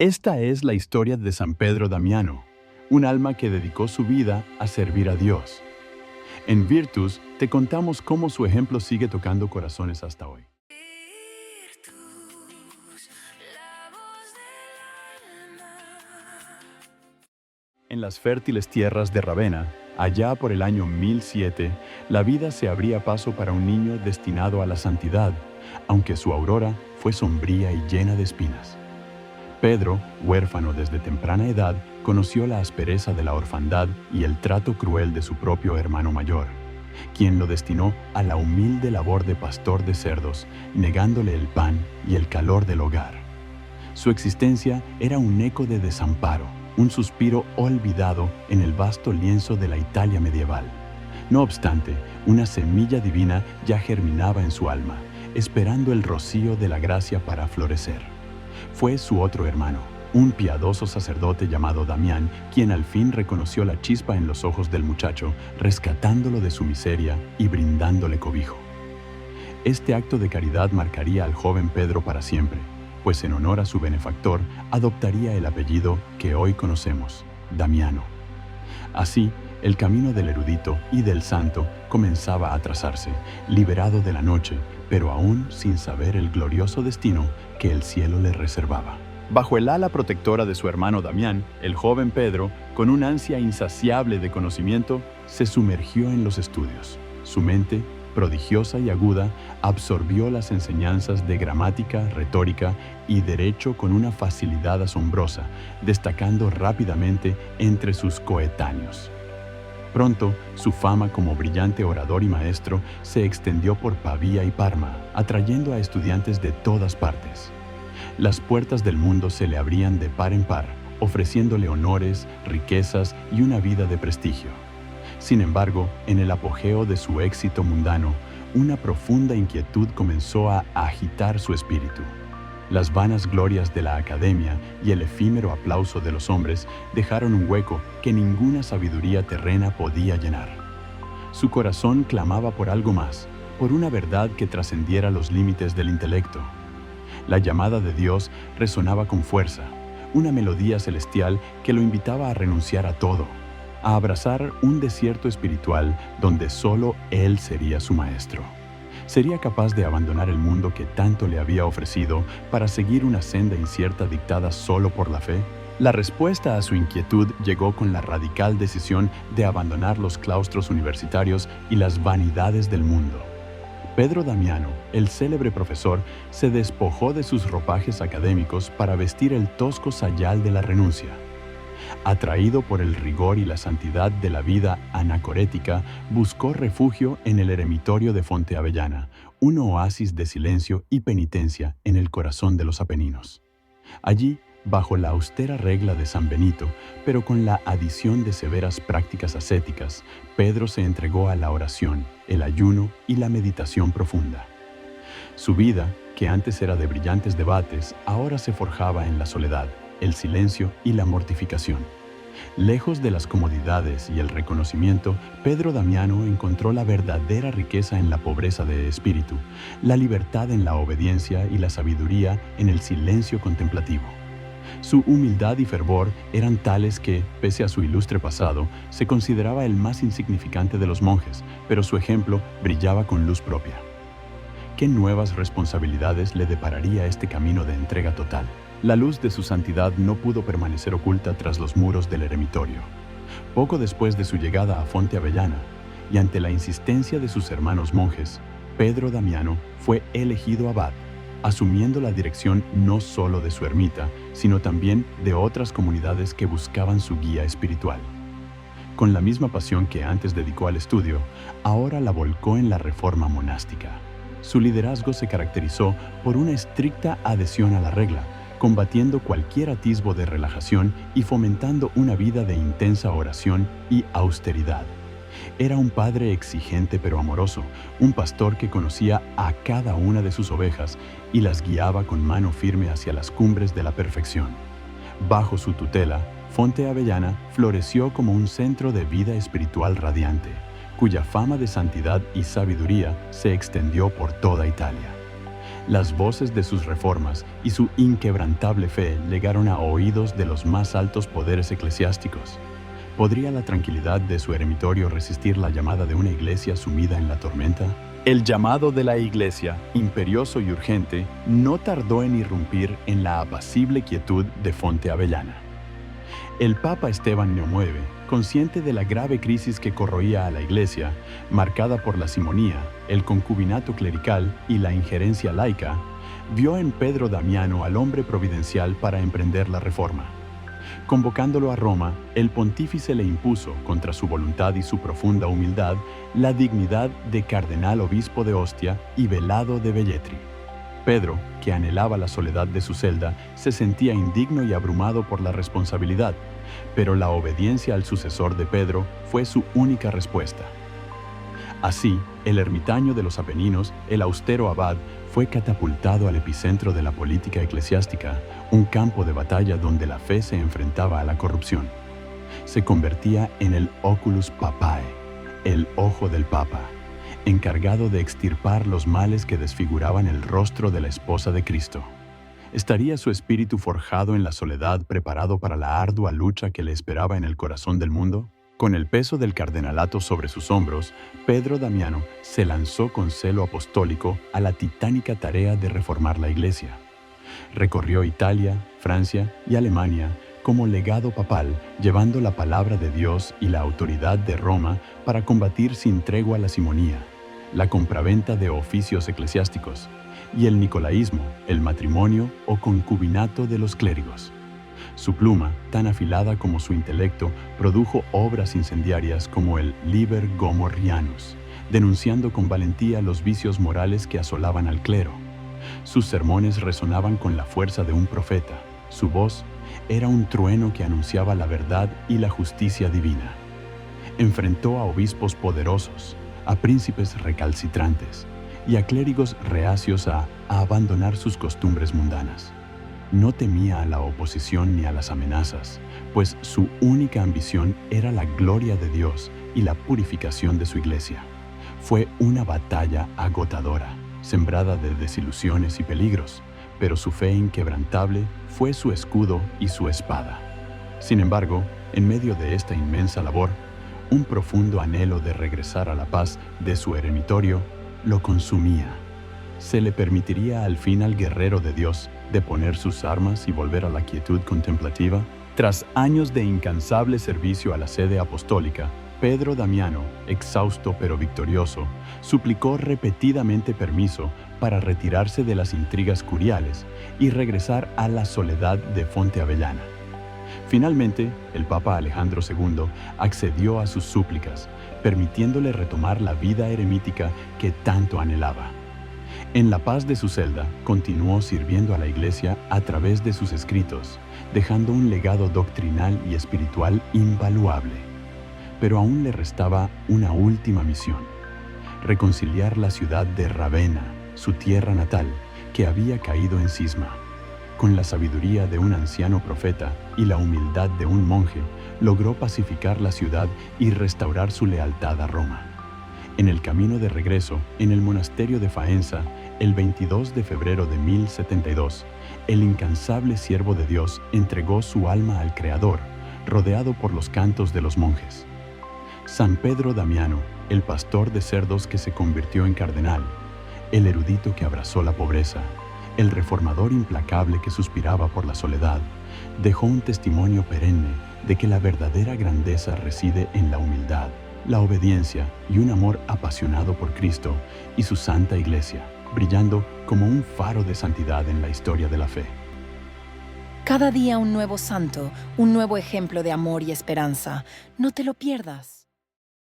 Esta es la historia de San Pedro Damiano, un alma que dedicó su vida a servir a Dios. En Virtus te contamos cómo su ejemplo sigue tocando corazones hasta hoy. En las fértiles tierras de Ravenna, allá por el año 1007, la vida se abría paso para un niño destinado a la santidad, aunque su aurora fue sombría y llena de espinas. Pedro, huérfano desde temprana edad, conoció la aspereza de la orfandad y el trato cruel de su propio hermano mayor, quien lo destinó a la humilde labor de pastor de cerdos, negándole el pan y el calor del hogar. Su existencia era un eco de desamparo, un suspiro olvidado en el vasto lienzo de la Italia medieval. No obstante, una semilla divina ya germinaba en su alma, esperando el rocío de la gracia para florecer. Fue su otro hermano, un piadoso sacerdote llamado Damián, quien al fin reconoció la chispa en los ojos del muchacho, rescatándolo de su miseria y brindándole cobijo. Este acto de caridad marcaría al joven Pedro para siempre, pues en honor a su benefactor adoptaría el apellido que hoy conocemos, Damiano. Así, el camino del erudito y del santo comenzaba a trazarse, liberado de la noche, pero aún sin saber el glorioso destino que el cielo le reservaba. Bajo el ala protectora de su hermano Damián, el joven Pedro, con una ansia insaciable de conocimiento, se sumergió en los estudios. Su mente, prodigiosa y aguda, absorbió las enseñanzas de gramática, retórica y derecho con una facilidad asombrosa, destacando rápidamente entre sus coetáneos. Pronto, su fama como brillante orador y maestro se extendió por Pavía y Parma, atrayendo a estudiantes de todas partes. Las puertas del mundo se le abrían de par en par, ofreciéndole honores, riquezas y una vida de prestigio. Sin embargo, en el apogeo de su éxito mundano, una profunda inquietud comenzó a agitar su espíritu. Las vanas glorias de la academia y el efímero aplauso de los hombres dejaron un hueco que ninguna sabiduría terrena podía llenar. Su corazón clamaba por algo más, por una verdad que trascendiera los límites del intelecto. La llamada de Dios resonaba con fuerza, una melodía celestial que lo invitaba a renunciar a todo, a abrazar un desierto espiritual donde solo Él sería su maestro. ¿Sería capaz de abandonar el mundo que tanto le había ofrecido para seguir una senda incierta dictada solo por la fe? La respuesta a su inquietud llegó con la radical decisión de abandonar los claustros universitarios y las vanidades del mundo. Pedro Damiano, el célebre profesor, se despojó de sus ropajes académicos para vestir el tosco sayal de la renuncia. Atraído por el rigor y la santidad de la vida anacorética, buscó refugio en el eremitorio de Fonte Avellana, un oasis de silencio y penitencia en el corazón de los Apeninos. Allí, bajo la austera regla de San Benito, pero con la adición de severas prácticas ascéticas, Pedro se entregó a la oración, el ayuno y la meditación profunda. Su vida, que antes era de brillantes debates, ahora se forjaba en la soledad, el silencio y la mortificación. Lejos de las comodidades y el reconocimiento, Pedro Damiano encontró la verdadera riqueza en la pobreza de espíritu, la libertad en la obediencia y la sabiduría en el silencio contemplativo. Su humildad y fervor eran tales que, pese a su ilustre pasado, se consideraba el más insignificante de los monjes, pero su ejemplo brillaba con luz propia. ¿Qué nuevas responsabilidades le depararía este camino de entrega total? La luz de su santidad no pudo permanecer oculta tras los muros del eremitorio. Poco después de su llegada a Fonte Avellana, y ante la insistencia de sus hermanos monjes, Pedro Damiano fue elegido abad, asumiendo la dirección no solo de su ermita, sino también de otras comunidades que buscaban su guía espiritual. Con la misma pasión que antes dedicó al estudio, ahora la volcó en la reforma monástica. Su liderazgo se caracterizó por una estricta adhesión a la regla, combatiendo cualquier atisbo de relajación y fomentando una vida de intensa oración y austeridad. Era un padre exigente pero amoroso, un pastor que conocía a cada una de sus ovejas y las guiaba con mano firme hacia las cumbres de la perfección. Bajo su tutela, Fonte Avellana floreció como un centro de vida espiritual radiante, cuya fama de santidad y sabiduría se extendió por toda Italia. Las voces de sus reformas y su inquebrantable fe llegaron a oídos de los más altos poderes eclesiásticos. ¿Podría la tranquilidad de su eremitorio resistir la llamada de una iglesia sumida en la tormenta? El llamado de la iglesia, imperioso y urgente, no tardó en irrumpir en la apacible quietud de Fonte Avellana. El Papa Esteban IX, consciente de la grave crisis que corroía a la Iglesia, marcada por la simonía, el concubinato clerical y la injerencia laica, vio en Pedro Damiano al hombre providencial para emprender la reforma. Convocándolo a Roma, el pontífice le impuso, contra su voluntad y su profunda humildad, la dignidad de cardenal obispo de Ostia y velado de Velletri. Pedro, que anhelaba la soledad de su celda, se sentía indigno y abrumado por la responsabilidad, pero la obediencia al sucesor de Pedro fue su única respuesta. Así, el ermitaño de los Apeninos, el austero abad, fue catapultado al epicentro de la política eclesiástica, un campo de batalla donde la fe se enfrentaba a la corrupción. Se convertía en el oculus papae, el ojo del Papa, encargado de extirpar los males que desfiguraban el rostro de la esposa de Cristo. ¿Estaría su espíritu forjado en la soledad, preparado para la ardua lucha que le esperaba en el corazón del mundo? Con el peso del cardenalato sobre sus hombros, Pedro Damiano se lanzó con celo apostólico a la titánica tarea de reformar la Iglesia. Recorrió Italia, Francia y Alemania como legado papal, llevando la palabra de Dios y la autoridad de Roma para combatir sin tregua la simonía, la compraventa de oficios eclesiásticos, y el nicolaísmo, el matrimonio o concubinato de los clérigos. Su pluma, tan afilada como su intelecto, produjo obras incendiarias como el Liber Gomorrhianus, denunciando con valentía los vicios morales que asolaban al clero. Sus sermones resonaban con la fuerza de un profeta. Su voz era un trueno que anunciaba la verdad y la justicia divina. Enfrentó a obispos poderosos, a príncipes recalcitrantes y a clérigos reacios a abandonar sus costumbres mundanas. No temía a la oposición ni a las amenazas, pues su única ambición era la gloria de Dios y la purificación de su Iglesia. Fue una batalla agotadora, sembrada de desilusiones y peligros, pero su fe inquebrantable fue su escudo y su espada. Sin embargo, en medio de esta inmensa labor, un profundo anhelo de regresar a la paz de su eremitorio lo consumía. ¿Se le permitiría al fin al guerrero de Dios deponer sus armas y volver a la quietud contemplativa? Tras años de incansable servicio a la sede apostólica, Pedro Damiano, exhausto pero victorioso, suplicó repetidamente permiso para retirarse de las intrigas curiales y regresar a la soledad de Fonte Avellana. Finalmente, el Papa Alejandro II accedió a sus súplicas, permitiéndole retomar la vida eremítica que tanto anhelaba. En la paz de su celda, continuó sirviendo a la Iglesia a través de sus escritos, dejando un legado doctrinal y espiritual invaluable. Pero aún le restaba una última misión: reconciliar la ciudad de Ravenna, su tierra natal, que había caído en cisma. Con la sabiduría de un anciano profeta y la humildad de un monje, logró pacificar la ciudad y restaurar su lealtad a Roma. En el camino de regreso, en el monasterio de Faenza, el 22 de febrero de 1072, el incansable siervo de Dios entregó su alma al Creador, rodeado por los cantos de los monjes. San Pedro Damiano, el pastor de cerdos que se convirtió en cardenal, el erudito que abrazó la pobreza, el reformador implacable que suspiraba por la soledad, dejó un testimonio perenne de que la verdadera grandeza reside en la humildad, la obediencia y un amor apasionado por Cristo y su Santa Iglesia, brillando como un faro de santidad en la historia de la fe. Cada día un nuevo santo, un nuevo ejemplo de amor y esperanza. No te lo pierdas.